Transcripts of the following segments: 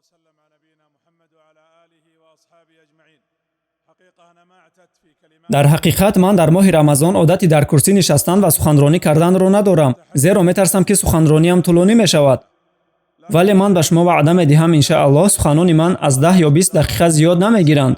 وسلم على نبينا محمد وعلى آله وأصحابه أجمعين. حقيقة أنا ما اعتدت في كلمات. дар ҳақиқат ман дар моҳи рамазон одати дар курсӣ нишастан ва суханронӣ карданро надорам, зеро метарсам ки суханрониам тӯлонӣ мешавад. вале ман ба шумо ваъда медиҳам, иншааллоҳ суханони ман аз 10 ё 20 дақиқа зиёд намегиранд.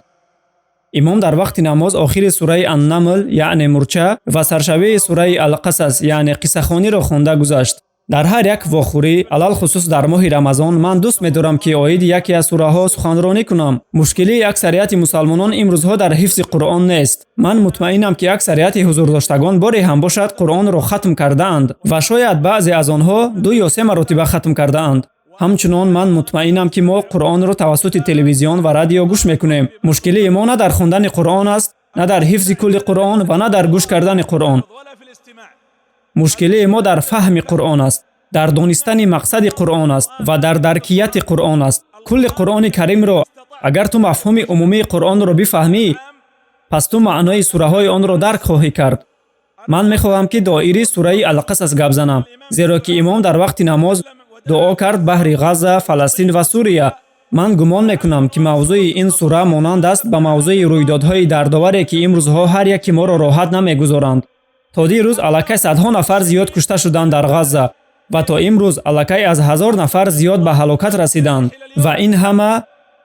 имом дар вақти намоз охири сураи Ан-Намл яъне мурча ва саршавии сураи Ал-Қасас яъне қиссахониро хонда гузашт. дар ҳар як вохӯрӣ, алал хусус дар моҳи рамазон, ман дӯст медорам ки оиди яке аз сураҳо суханронӣ кунам. мушкилии аксарияти мусалмонон имрӯзҳо дар ҳифзи Қуръон нест. ман мутмаинам ки аксарияти ҳузурдоштагон боре ҳам бошад Қуръонро хатм кардаанд ва шояд баъзе аз онҳо 2 ё 3 маротиба хатм кардаанд. ҳамчунон ман мутмаинам ки мо Қуръонро тавассути телевизион ва радио гӯш мекунем. мушкилии мо на дар хондани Қуръон аст, на дар ҳифзи кулли Қуръон ва на дар гӯш кардани Қуръон. мушкилии мо дар фаҳми Қуръон аст, дар донистани мақсади Қуръон аст ва дар даркияти Қуръон аст. кулли Қуръони каримро агар ту мафҳуми умумии Қуръонро бифаҳмӣ, пас ту маънои сураҳои онро дарк хоҳӣ кард. ман мехоҳам ки доири сураи Ал-Қасас гап занам, зеро ки имом дар вақти намоз дуо кард баҳри Ғазза, Фаластин ва Сурия. ман гумон мекунам ки мавзӯи ин сура монанд аст ба мавзӯи рӯйдодҳои дардоваре ки имрӯзҳо ҳар яки моро роҳат намегузоранд. то дирӯз аллакай садҳо нафар зиёд кушта шуданд дар Ғазза ва то имрӯз аллакай аз 1000 нафар зиёд ба ҳалокат расиданд ва ин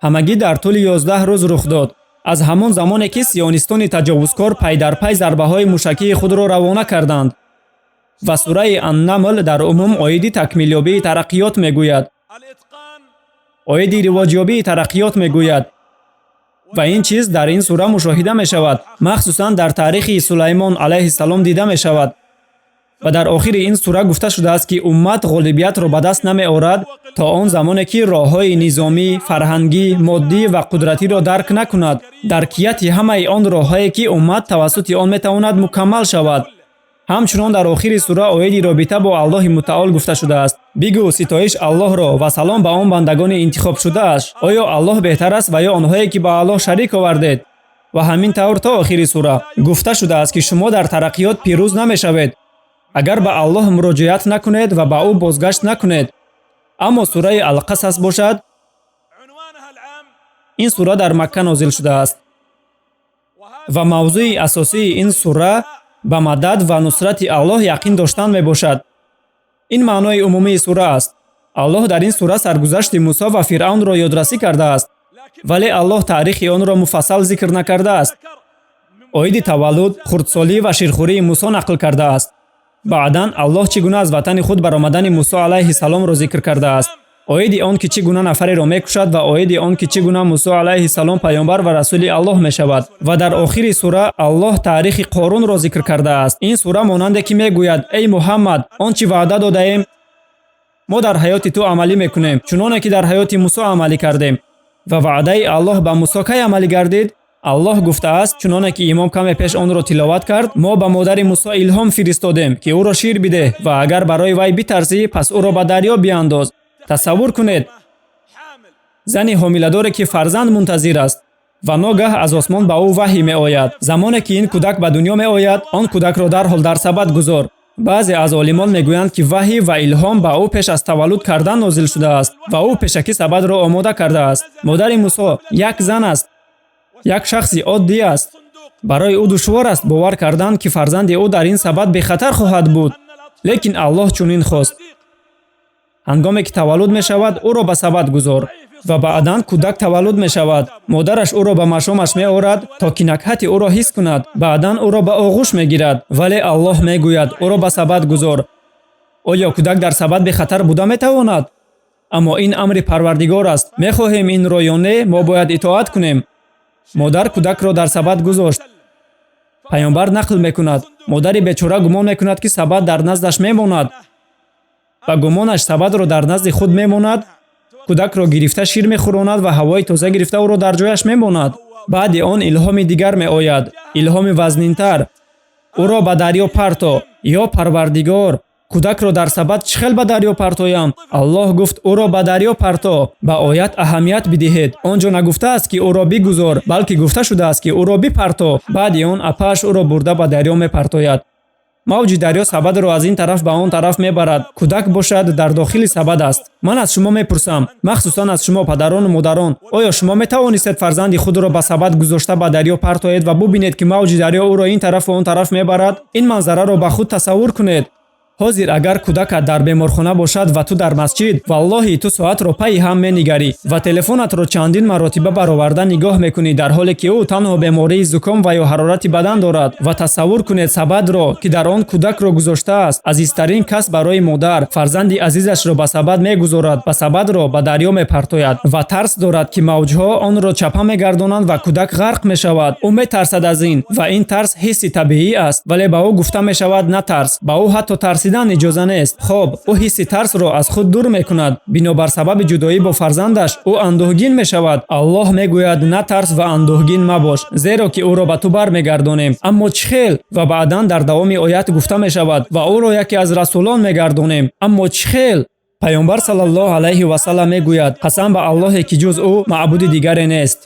ҳамагӣ дар тӯли 11 рӯз рух дод. аз ҳамон замоне ки сионистони таҷовузкор пайдарпай зарбаҳои мушакии худро равона карданд. ва сураи Ан-Намл дар умум оиди такмилёбии тараққиёт мегӯяд, оиди ривоҷёбии тараққиёт мегӯяд. ва ин чиз дар ин сура мушоҳида мешавад, махсусан дар таърихи Сулаймон алайҳиссалом дида мешавад. ва дар охири ин сура гуфта шудааст ки уммат ғолибиятро ба даст намеорад то он замоне ки роҳҳои низомӣ, фарҳангӣ, моддӣ ва қудратиро дарк накунад. даркияти ҳамаи он роҳҳое ки уммат тавассути он метавонад мукаммал шавад. ҳамчунон дар охири сура оиди робита бо Аллоҳи мутаол гуфта шудааст. бигӯ ситоиш Аллоҳро ва салом ба он бандагони интихобшудааш. оё Аллоҳ беҳтар аст ва ё онҳое ки ба Аллоҳ шарик овардед? ва ҳамин тавр то охири сура гуфта шудааст ки шумо дар тараққиёт пирӯз намешавед агар ба Аллоҳ муроҷиат накунед ва ба ӯ бозгашт накунед. аммо сураи Ал-Қасас бошад, ин сура дар Макка нозил шудааст ва мавзӯи асосии ин сура ба мадад ва нусрати Аллоҳ яқин доштан мебошад. ин маънои умумии сура аст. Аллоҳ дар ин сура саргузашти Мусо ва Фиръавнро ёдрасӣ кардааст, вале Аллоҳ таърихи онро муфассал зикр накардааст. оиди таваллуд, хурдсолӣ ва ширхӯрии Мусо нақл кардааст. баъдан Аллоҳ чӣ гуна аз ватани худ баромадани Мусо алайҳиссаломро зикр кардааст. оиди он ки чӣ гуна нафареро мекушад ва оиди он ки чӣ гуна Мусо алайҳиссалом паёмбар ва расули Аллоҳ мешавад. ва дар охири сура Аллоҳ таърихи Қорунро зикр кардааст. ин сура монанде ки мегӯяд: эй Муҳаммад, он чӣ ваъда додаем мо дар ҳаёти ту амалӣ мекунем, чуноне ки дар ҳаёти Мусо амалӣ кардем. ва ваъдаи Аллоҳ ба Мусо кай амалӣ гардид? Аллоҳ гуфтааст, чуноне ки имом каме пеш онро тиловат кард, мо ба модари Мусо илҳом фиристодем ки ӯро шир бидеҳ ва агар барои вай битарсӣ, пас ӯро ба дарё биандоз. тасаввур кунед, зани ҳомиладоре ки фарзанд мунтазир аст ва ногаҳ аз осмон ба ӯ ваҳй меояд. замоне ки ин кӯдак ба дунё меояд, он кӯдакро дарҳол дар сабад гузор. баъзе аз олимон мегӯянд ки ваҳй ва илҳом ба ӯ пеш аз таваллуд кардан нозил шудааст ва ӯ пешакӣ сабадро омода кардааст. модари Мусо як зан аст, як шахси оддӣ аст. барои ӯ душвор аст бовар кардан ки фарзанди ӯ дар ин сабад бехатар хоҳад буд. лекин Аллоҳ чунин хост. ҳангоме ки таваллуд мешавад, ӯро ба сабад гузор. ва баъдан кӯдак таваллуд мешавад. модараш ӯро ба машомаш меорад, то ки накҳати ӯро ҳис кунад. баъдан ӯро ба оғӯш мегирад. вале Аллоҳ мегӯяд: ӯро ба сабад гузор. оё кӯдак дар сабад бехатар буда метавонад? аммо ин амри Парвардигор аст. мехоҳем инро ё не, мо бояд итоат кунем. модар кӯдакро дар сабад гузошт. паёмбар нақл мекунад: модари бечора гумон мекунад ки сабад дар наздаш мемонад ва гумонаш сабадро дар назди худ мемонад. кӯдакро гирифта шир мехӯронад ва ҳавои тоза гирифта ӯро дар ҷояш мемонад. баъди он илҳоми дигар меояд, илҳоми вазнинтар: ӯро ба дарё парто. ё Парвардигор, кӯдакро дар сабад чӣ хел ба дарё партоям? Аллоҳ гуфт: ӯро ба дарё парто. ба оят аҳамият бидиҳед. он ҷо нагуфтааст ки ӯро бигузор, балки гуфта шудааст ки ӯро бипарто. баъди он апааш ӯро бурда ба дарё мепартояд. мавҷи дарё сабадро аз ин тараф ба он тараф мебарад. Кӯдак бошад, дар дохили сабад аст. Ман аз шумо мепурсам, махсусан аз шумо падарону модарон, оё шумо метавонистед фарзанди худро ба сабад гузошта ба дарё партоед ва бубинед ки мавҷи дарё ӯро ин тарафу он тараф мебарад? Ин манзараро ба худ тасаввур кунед. ҳозир агар кӯдакат дар беморхона бошад ва ту дар масҷид, валлоҳи ту соатро пайи ҳам менигарӣ ва телефонатро чандин маротиба бароварда нигоҳ мекунӣ, дар ҳоле ки ӯ танҳо бемории зуком ва ё ҳарорати бадан дорад. Ва тасаввур кунед сабадро, ки дар он кӯдакро гузоштааст, азизтарин кас барои модар фарзанди азизашро ба сабад мегузорад, ба сабадро ба дарё мепартояд ва тарс дорад ки мавҷҳо онро чапа мегардонанд ва кӯдак ғарқ мешавад. Ӯ метарсад аз ин ва ин тарс ҳисси табиӣ аст, вале ба ӯ гуфта мешавад натарс. Ба ӯ ҳатто тарсидан иҷоза нест. хоб, ӯ ҳисси тарсро аз худ дур мекунад. Бинобар сабаби ҷудоӣ бо фарзандаш ӯ андӯҳгин мешавад. Аллоҳ мегӯяд натарс ва андӯҳгин мабош, зеро ки ӯро ба ту бармегардонем. Аммо чӣ хел? Ва баъдан дар давоми оят гуфта мешавад ва ӯро яке аз расулон мегардонем. Аммо чӣ хел? Пайғамбар саллаллоҳу алайҳи ва саллам мегӯяд: қасам ба Аллоҳе ки ҷуз ӯ маъбуди дигаре нест.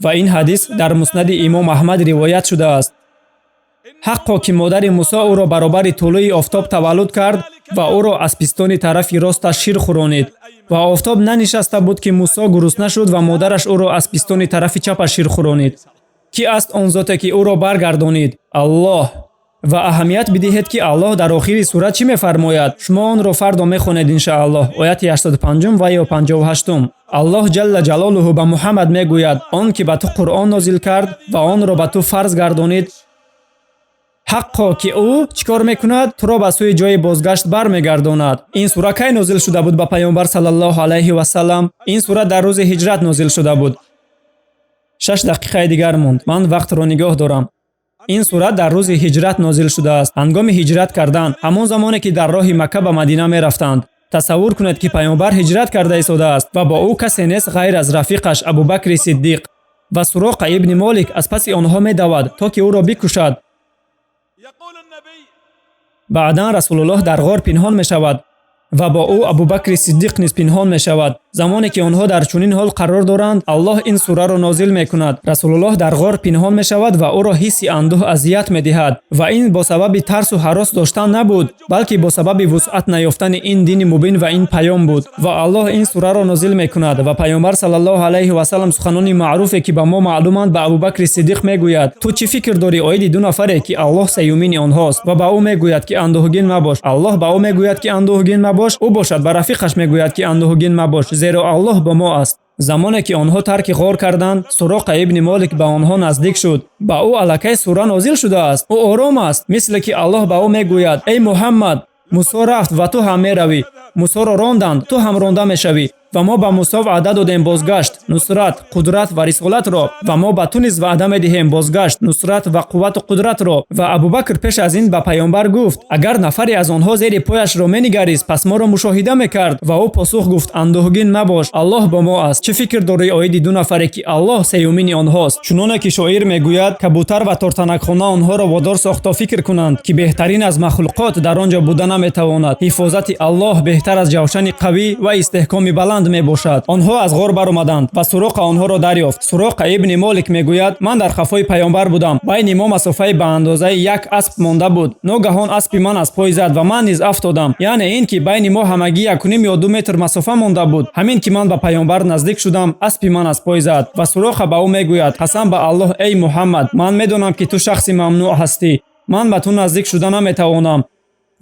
Ва ин ҳадис дар муснади имом Аҳмад ривоят шудааст. ҳаққо ки модари Мусо ӯро баробари тулӯи офтоб таваллуд кард ва ӯро аз пистони тарафи росташ шир хуронид. Ва офтоб нанишаста буд ки Мусо гурусна шуд ва модараш ӯро аз пистони тарафи чапаш шир хуронид. Ки аст он зоте ки ӯро баргардонид? Аллоҳ. Ва аҳамият бидиҳед ки Аллоҳ дар охири сура чӣ мефармояд. Шумо онро фардо мехонед иншааллоҳ. Ояти 85 ва ё 58. Аллоҳ ҷалла ҷалолуҳу ба Муҳаммад мегӯяд: он ки ба ту Қуръон нозил кард ва онро ба ту фарз гардонид, ҳаққо ки ӯ чӣ кор мекунад? Туро ба сӯи ҷои бозгашт бармегардонад. Ин сура кай нозил шуда буд ба Пайғамбар саллаллоҳу алайҳи ва саллам? Ин сура дар рӯзи ҳиҷрат нозил шуда буд. 6 дақиқаи дигар монд. Ман вақтро нигоҳ дорам. ин сура дар рӯзи ҳиҷрат нозил шудааст. Ҳангоми ҳиҷрат кардан, ҳамон замоне ки дар роҳи Макка ба Мадина мерафтанд. Тасаввур кунед ки Пайғамбар ҳиҷрат карда истодааст ва бо ӯ касе нест ғайр аз рафиқаш Абу Бакри Сиддиқ. Ва Суроқа ибни Молик аз паси онҳо медавад, то ки ӯро бикушад. баъдан Расулуллоҳ дар ғор пинҳон мешавад ва бо ӯ Абу Бакри Сиддиқ низ пинҳон мешавад. замоне ки онҳо дар чунин ҳол қарор доранд, Аллоҳ ин сураро нозил мекунад. Расулуллоҳ дар ғор пинҳон мешавад ва ӯро ҳисси андӯҳ азият медиҳад. ва ин бо сабаби тарсу ҳарос доштан набуд, балки бо сабаби вусъат наёфтани ин дини мубин ва ин паём буд. ва Аллоҳ ин сураро нозил мекунад ва Пайғамбар саллаллоҳу алайҳи ва саллам суханони маъруфе ки ба мо маълуманд ба Абу Бакри Сиддиқ мегӯяд: ту чӣ фикр дорӣ оиди ду нафаре ки Аллоҳ сеюмини онҳост? ва ба ӯ мегӯяд ки андӯҳгин мабош. Аллоҳ ба ӯ мегӯяд ки андӯҳгин мабош, ӯ бошад ба рафиқаш мегӯяд ки андӯҳгин мабош, зеро Аллоҳ бо мо аст. замоне ки онҳо тарки ғор карданд, Суроқа ибни Молик ба онҳо наздик шуд. ба ӯ аллакай сура нозил шудааст. ӯ ором аст, мисле ки Аллоҳ ба ӯ мегӯяд: эй Муҳаммад, Мусо рафт ва ту ҳам меравӣ. Мусоро ронданд, ту ҳам ронда мешавӣ. ва мо ба Мусо ваъда додем бозгашт, нусрат, қудрат ва рисолатро. ва мо ба ту низ ваъда медиҳем бозгашт, нусрат ва қуввату қудратро. ва Абу Бакр пеш аз ин ба Пайғамбар гуфт: агар нафаре аз онҳо зери пояшро менигарист, пас моро мушоҳида мекард. ва ӯ посух гуфт: андӯҳгин мабош, Аллоҳ бо мо аст. чӣ фикр дорӣ оиди ду нафаре ки Аллоҳ сеюмини онҳост? чуноне ки шоир мегӯяд, кабутар ва тортанакхона онҳоро водор сохта фикр кунанд ки беҳтарин аз махлуқот дар он ҷо буда наметавонад. ҳифозати Аллоҳ беҳтар аз ҷавшани қавӣ ва истеҳкоми баланд мебошад. онҳо аз ғор баромаданд ва Суроқа онҳоро дарёфт. Суроқа ибни Молик мегӯяд: ман дар хафои Пайғамбар будам. байни мо масофаи ба андозаи як асп монда буд. ногаҳон аспи ман аз пой зад ва ман низ афтодам. яъне ин ки байни мо ҳамагӣ 1.5 ё 2 метр масофа монда буд. ҳамин ки ман ба Пайғамбар наздик шудам, аспи ман аз пой зад. ва Суроқа ба ӯ мегӯяд: қасам ба Аллоҳ, эй Муҳаммад, ман медонам ки ту шахси мамнӯъ ҳастӣ. ман ба ту наздик шуда наметавонам.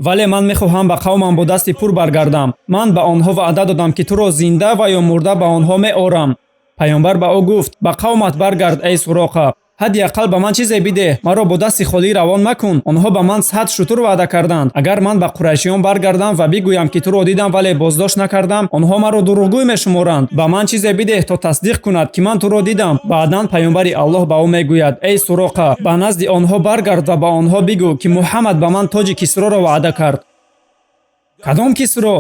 вале ман мехоҳам ба қавмам бо дасти пур баргардам. ман ба онҳо ваъда додам ки туро зинда ва ё мурда ба онҳо меорам. Пайғамбар ба ӯ гуфт: ба қавмат баргард, эй Суроқа. ҳадди ақал ба ман чизе бидеҳ, маро бо дасти холӣ равон макун. онҳо ба ман 100 шутур ваъда карданд. агар ман ба қурайшиён баргардам ва бигӯям ки туро дидам, вале боздошт накардам, онҳо маро дурӯғгӯй мешуморанд. ба ман чизе бидеҳ, то тасдиқ кунад ки ман туро дидам. баъдан Пайғамбари Аллоҳ ба ӯ мегӯяд: эй Суроқа, ба назди онҳо баргард ва ба онҳо бигӯ ки Муҳаммад ба ман тоҷи Кисроро ваъда кард. кадом Кисро?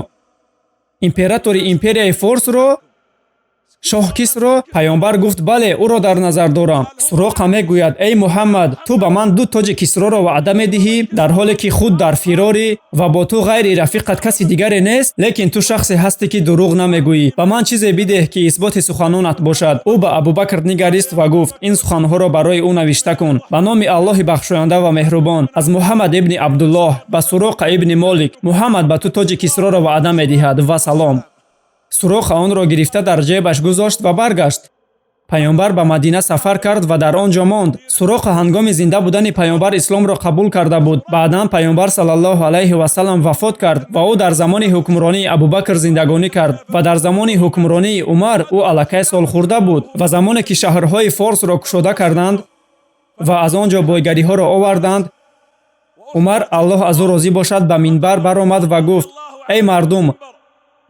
императори империяи Форсро? шоҳ Кисро? Паёмбар гуфт: бале, ӯро дар назар дорам. Суроқа мегӯяд: эй Муҳаммад, ту ба ман ду тоҷи Кисроро ваъда медиҳӣ, дар ҳоле ки худ дар фирорӣ ва бо ту ғайри рафиқат каси дигаре нест? Лекин ту шахсе ҳастӣ ки дурӯғ намегӯӣ. Ба ман чизе бидеҳ ки исботи суханонат бошад. Ӯ ба Абубакр нигарист ва гуфт: ин суханҳоро барои ӯ навишта кун. Ба номи Аллоҳи бахшоянда ва меҳрубон, аз Муҳаммад ибни Абдуллоҳ ба Суроқа ибни Молик, Муҳаммад ба ту тоҷи Кисроро ваъда медиҳад ва салом. Суроқа онро гирифта дар ҷебаш гузошт ва баргашт. Паёмбар ба Мадина сафар кард ва дар он ҷо монд. Суроқа ҳангоми зинда будани паёмбар исломро қабул карда буд. Баъдан паёмбар саллаллоҳу алайҳи ва саллам вафот кард ва ӯ дар замони ҳукмронии Абубакр зиндагонӣ кард ва дар замони ҳукмронии Умар ӯ аллакай солхӯрда буд. Ва замоне ки шаҳрҳои Форсро кушода карданд ва аз он ҷо бойгариҳоро оварданд, Умар, Аллоҳ аз ӯ розӣ бошад, ба минбар баромад ва гуфт: эй мардум,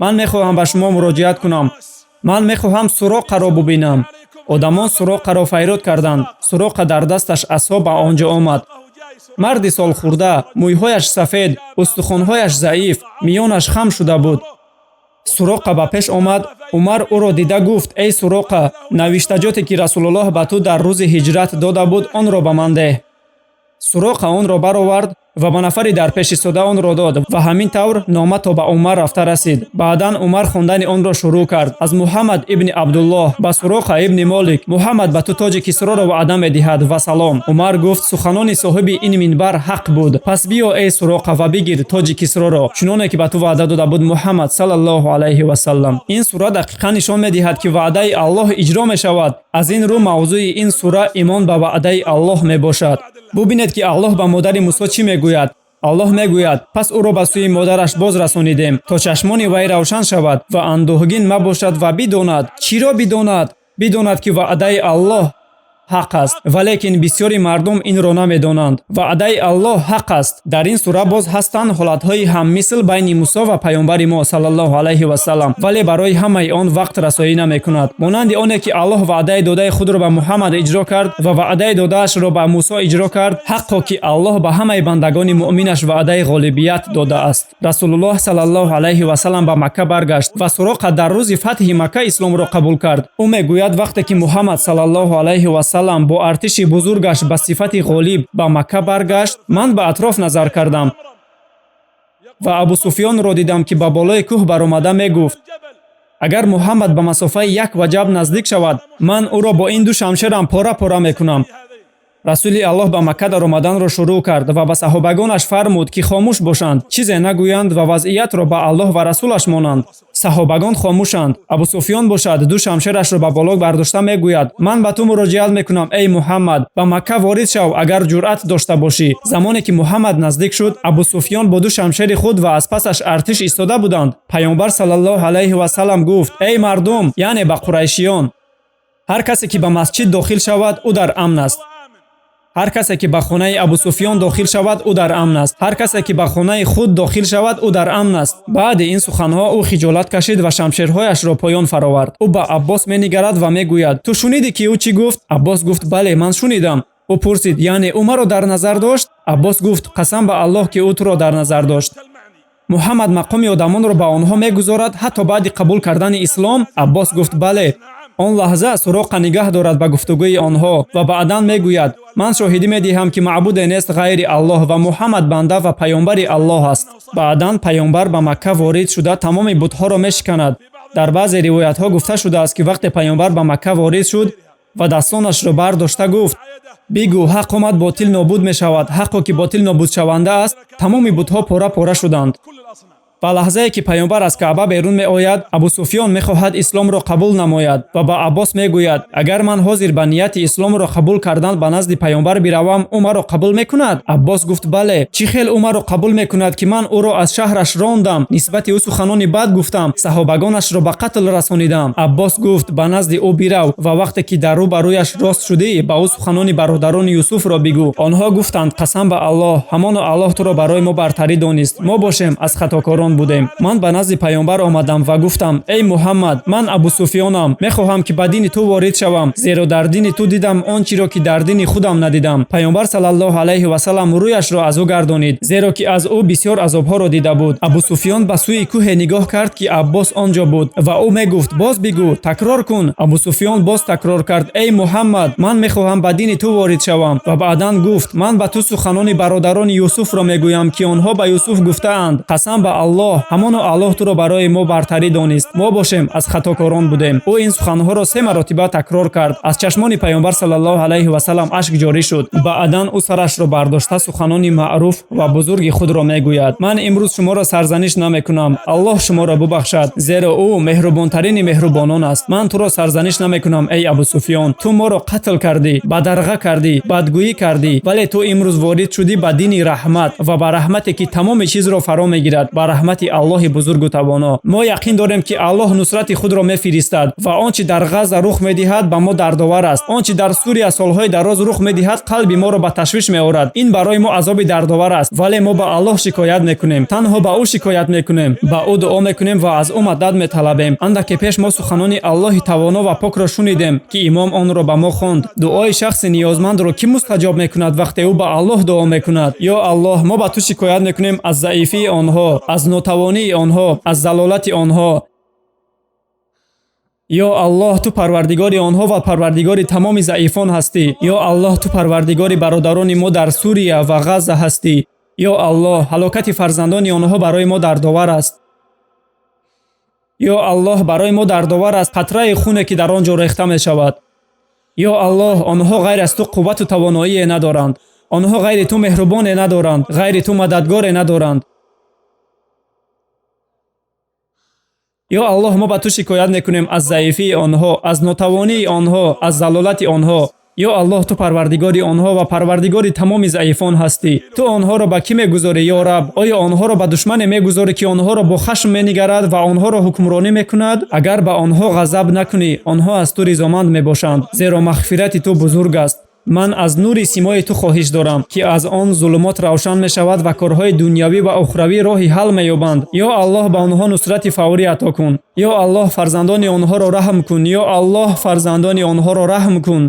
ман мехоҳам ба шумо муроҷиат кунам. Ман мехоҳам Суроқаро бубинам. Одамон Суроқаро файрод карданд. Суроқа дар дасташ асо ба он ҷо омад. Марди солхӯрда, мӯйҳояш сафед, устухонҳояш заиф, миёнаш хам шуда буд. Суроқа ба пеш омад. Умар ӯро дида гуфт: эй Суроқа, навиштаҷоте ки Расулуллоҳ ба ту дар рӯзи ҳиҷрат дода буд, онро ба ман деҳ. Суроқа онро баровард ва ба нафари дар пеш истода онро дод ва ҳамин тавр нома то ба Умар рафта расид. Баъдан Умар хондани онро шурӯъ кард. Аз Муҳаммад ибни Абдуллоҳ ба Суроқа ибни Молик: Муҳаммад ба ту тоҷи Кисроро ваъда медиҳад ва салом. Умар гуфт: суханони соҳиби ин минбар ҳақ буд. Пас биё эй Суроқа ва бигир тоҷи Кисроро, чуноне ки ба ту ваъда дода буд Муҳаммад саллаллоҳу алайҳи ва саллам. Ин сура дақиқан нишон медиҳад ки ваъдаи Аллоҳ иҷро мешавад. Аз ин рӯ мавзӯи ин сура имон ба ваъдаи Аллоҳ мебошад. Бубинед ки Аллоҳ ба модари Мусо чӣ мегӯяд. Аллоҳ мегӯяд: пас ӯро ба сӯи модараш бозрасонидем, то чашмони вай равшан шавад ва андӯҳгин мабошад ва бидонад. Чиро бидонад? Бидонад ки ваъдаи Аллоҳ ҳақ аст, валекин бисёри мардум инро намедонанд. Ваъдаи Аллоҳ ҳақ аст. Дар ин сура боз ҳастанд ҳолатҳои ҳаммисл байни Мусо ва паёмбари мо саллаллоҳу алайҳи ва саллам, вале барои ҳамаи он вақт расоӣ намекунад. Монанди оне ки Аллоҳ ваъдаи додаи худро ба Муҳаммад иҷро кард ва ваъдаи додаашро ба Мусо иҷро кард, ҳаққо ки Аллоҳ ба ҳамаи бандагони муъминаш ваъдаи ғолибият додааст. Расулуллоҳ саллаллоҳу алайҳи ва саллам ба Макка баргашт ва Суроқа дар рӯзи фатҳи Макка исломро қабул кард. Ӯ мегӯяд, вақте ки Муҳаммад саллаллоҳу алайҳи ва саллам бо артиши бузургаш ба сифати ғолиб ба Макка баргашт, ман ба атроф назар кардам ва Абу Суфёнро дидам ки ба болои кӯҳ баромада мегуфт: агар Муҳаммад ба масофаи як ваҷаб наздик шавад, ман ӯро бо ин ду шамшерам пора мекунам. Расули Аллоҳ ба Макка даромаданро шурӯъ кард ва ба саҳобагонаш фармуд ки хомӯш бошанд, чизе нагӯянд ва вазъиятро ба Аллоҳ ва расулаш монанд. Саҳобагон хомӯшанд. Абу Суфён бошад, ду шамшерашро ба боло бардошта мегӯяд: ман ба ту муроҷиат мекунам, эй Муҳаммад, ба Макка ворид шав, агар ҷуръат дошта бошӣ. Замоне ки Муҳаммад наздик шуд, Абу Суфён бо ду шамшери худ ва аз пасаш артиш истода буданд. Паёмбар саллаллоҳу алайҳи ва саллам гуфт: эй мардум, яъне ба қурайшиён, ҳар касе ки ба масҷид дохил шавад, ӯ дар амн аст. ҳар касе ки ба хонаи Абу Суфён дохил шавад, ӯ дар амн аст. ҳар касе ки ба хонаи худ дохил шавад, ӯ дар амн аст. баъди ин суханҳо ӯ хиҷолат кашид ва шамшерҳояшро поён фаровард. ӯ ба Аббос менигарад ва мегӯяд: ту шунидӣ ки ӯ чӣ гуфт? Аббос гуфт: бале, ман шунидам. ӯ пурсид: яъне ӯ маро дар назар дошт? Аббос гуфт: қасам ба Аллоҳ ки ӯ туро дар назар дошт. Муҳаммад мақоми одамонро ба онҳо мегузорад ҳатто баъди қабул кардани ислом? Аббос гуфт: бале. Он лаҳза Суроқа нигаҳ дорад ба гуфтугӯи онҳо ва баъдан мегӯяд: ман шоҳидӣ медиҳам ки маъбуде нест ғайри Аллоҳ ва Муҳаммад банда ва паёмбари Аллоҳ аст. Баъдан паёмбар ба Макка ворид шуда тамоми бутҳоро мешиканад. Дар баъзе ривоятҳо гуфта шудааст ки вақте паёмбар ба Макка ворид шуд ва дастонашро бардошта гуфт: бигӯ, ҳақ омад, ботил нобуд мешавад. ҳаққо ки ботил нобудшаванда аст, тамоми бутҳо пора шуданд. Ба лаҳзае ки паёмбар аз Каъба берун меояд, Абу Суфён мехоҳад исломро қабул намояд ва ба Аббос мегӯяд: агар ман ҳозир ба нияти исломро қабул кардан ба назди паёмбар биравам, ӯ маро қабул мекунад? Аббос гуфт: бале. Чӣ хел ӯ маро қабул мекунад ки ман ӯро аз шаҳраш рондам, нисбати ӯ суханони бад гуфтам, саҳобагонашро ба қатл расонидам? Аббос гуфт: ба назди ӯ бирав ва вақте ки дар рӯ ба рӯяш рост шудӣ, ба ӯ суханони бародарони Юсуфро бигӯ. Онҳо гуфтанд: қасам ба Аллоҳ, ҳамоно Аллоҳ туро барои мо бартарӣ донист, мо бошем аз хатокорон. худорон будем. Ман ба назди паёнбар омадам ва гуфтам: эй Муҳаммад, ман Абу Суфёнам. Мехоҳам ки ба дини ту ворид шавам, зеро дар дини ту дидам он чиро ки дар дини худам надидам. Паёнбар саллаллоҳу алайҳи ва саллам рӯяшро аз ӯ гардонид, зеро ки аз ӯ бисёр азобҳоро дида буд. Абу Суфён ба сӯи кӯҳе нигоҳ кард ки Аббос он ҷо буд ва ӯ мегуфт: боз бигӯ, такрор кун. Абу Суфён боз такрор кард: эй Муҳаммад, ман мехоҳам ба дини ту ворид шавам. Ва баъдан гуфт: ман ба ту суханони бародарони Юсуфро мегӯям ки онҳо ба Юсуф гуфтаанд: қасам ба Аллоҳ, ҳамоно Аллоҳ туро барои мо бартарӣ донист, мо бошем аз хатокорон будем. ӯ ин суханҳоро 3 маротиба такрор кард. Аз чашмони паёнбар саллаллоҳу алайҳи ва саллам ашк ҷорӣ шуд. баъдан ӯ сарашро бардошта суханони маъруф ва бузурги худро мегӯяд: ман имрӯз шуморо сарзаниш намекунам, Аллоҳ шуморо бубахшад, зеро ӯ меҳрубонтарини меҳрубонон аст. ман туро сарзаниш намекунам, эй Абу Суфён, ту моро қатл кардӣ, бадарға кардӣ, бадгӯӣ кардӣ, вале ту имрӯз ворид шудӣ ба дини раҳмат ва ба раҳмате ки тамоми чизро фаро мегирад, ба раҳмати Аллоҳи бузургу тавоно. мо яқин дорем ки Аллоҳ нусрати худро мефиристад ва он чи дар Ғаза рух медиҳад ба мо дардовар аст. Он чи дар Сурия солҳои дароз рух медиҳад қалби моро ба ташвиш меорад. ин барои мо азоби дардовар аст, вале мо ба Аллоҳ шикоят мекунем, танҳо ба ӯ шикоят мекунем, ба ӯ дуо мекунем ва аз ӯ мадад металабем. андаке пеш мо суханони Аллоҳи тавоно ва покро шунидем ки имом онро ба мо хонд. дуои шахси ниёзмандро ки мустаҷоб мекунад вақте ӯ ба Аллоҳ дуо мекунад? ё Аллоҳ, мо ба ту шикоят мекунем аз заифии онҳо, аз нотавонии онҳо, аз залолати онҳо. ё Аллоҳ, ту парвардигори онҳо ва парвардигори тамоми заифон ҳастӣ. ё Аллоҳ, ту парвардигори бародарони мо дар Сурия ва Ғаза ҳастӣ. ё Аллоҳ, ҳалокати фарзандони онҳо барои мо дардовар аст. ё Аллоҳ, барои мо дардовар аст қатраи хуне ки дар он ҷо рехта мешавад. ё Аллоҳ, онҳо ғайр аз ту қуввату тавоноие надоранд. онҳо ғайри ту меҳрубоне надоранд, ғайри ту мададгоре надоранд. ё Аллоҳ, мо ба ту шикоят мекунем аз заифии онҳо, аз нотавонии онҳо, аз залолати онҳо. ё Аллоҳ, ту парвардигори онҳо ва парвардигори тамоми заифон ҳастӣ. ту онҳоро ба кӣ мегузорӣ, ё Раб? оё онҳоро ба душмане мегузорӣ ки онҳоро бо хашм менигарад ва онҳоро ҳукмронӣ мекунад? агар ба онҳо ғазаб накунӣ, онҳо аз ту ризоманд мебошанд, зеро мағфирати ту бузург аст. ман аз нури симои ту хоҳиш дорам ки аз он зулумот равшан мешавад ва корҳои дунявӣ ва ухравӣ роҳи ҳал меёбанд. ё Аллоҳ, ба онҳо нусрати фаврӣ ато кун. ё Аллоҳ, фарзандони онҳоро раҳм кун. ё Аллоҳ, фарзандони онҳоро раҳм кун.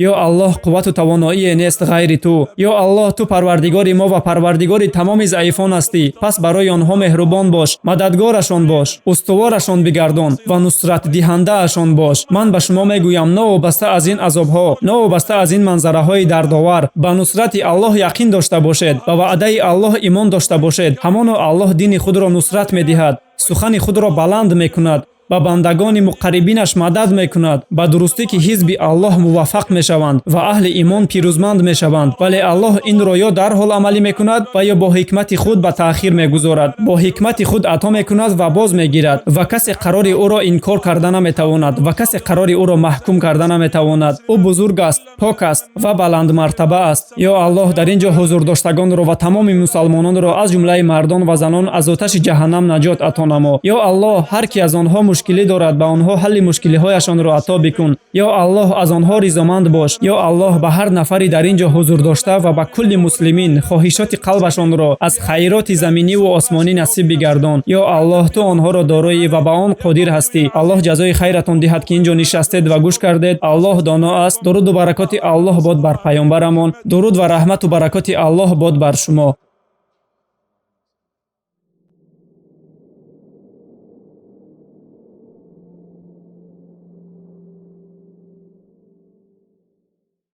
ё Аллоҳ, қуввату тавоноие нест ғайри ту. ё Аллоҳ, ту парвардигори мо ва парвардигори тамоми заифон ҳастӣ. пас барои онҳо меҳрубон бош, мададгорашон бош, устуворашон бигардон ва нусратдиҳандаашон бош. ман ба шумо мегӯям, новобаста аз ин азобҳо, новобаста аз ин манзараҳои дардовар, ба нусрати Аллоҳ яқин дошта бошед, ба ваъдаи Аллоҳ имон дошта бошед. ҳамоно Аллоҳ дини худро нусрат медиҳад, сухани худро баланд мекунад, ба бандагони муқаррибинаш мадад мекунад, ба дурустӣ ки ҳизби Аллоҳ муваффақ мешаванд ва аҳли имон пирӯзманд мешаванд. вале Аллоҳ инро ё дарҳол амалӣ мекунад ва ё бо ҳикмати худ ба таъхир мегузорад. бо ҳикмати худ ато мекунад ва боз мегирад ва касе қарори ӯро инкор карда наметавонад ва касе қарори ӯро маҳкум карда наметавонад. ӯ бузург аст, пок аст ва баландмартаба аст. ё Аллоҳ, дар ин ҷо ҳузурдоштагонро ва тамоми мусалмононро аз ҷумлаи мардон ва занон аз оташи ҷаҳаннам наҷот ато намо. ё Аллоҳ, ҳар ки аз онҳо мушкилӣ дорад, ба онҳо ҳалли мушкилиҳояшонро ато бикун. ё Аллоҳ, аз онҳо ризоманд бош. ё Аллоҳ, ба ҳар нафари дар ин ҷо ҳузур дошта ва ба кулли муслимин хоҳишоти қалбашонро аз хайроти заминиву осмонӣ насиб бигардон. ё Аллоҳ, ту онҳоро дороӣ ва ба он қодир ҳастӣ. Аллоҳ ҷазои хайратон диҳад ки ин ҷо нишастед ва гӯш кардед. Аллоҳ доно аст. дуруду баракоти Аллоҳ бод бар паёнбарамон. дуруд ва раҳмату баракоти Аллоҳ бод бар шумо.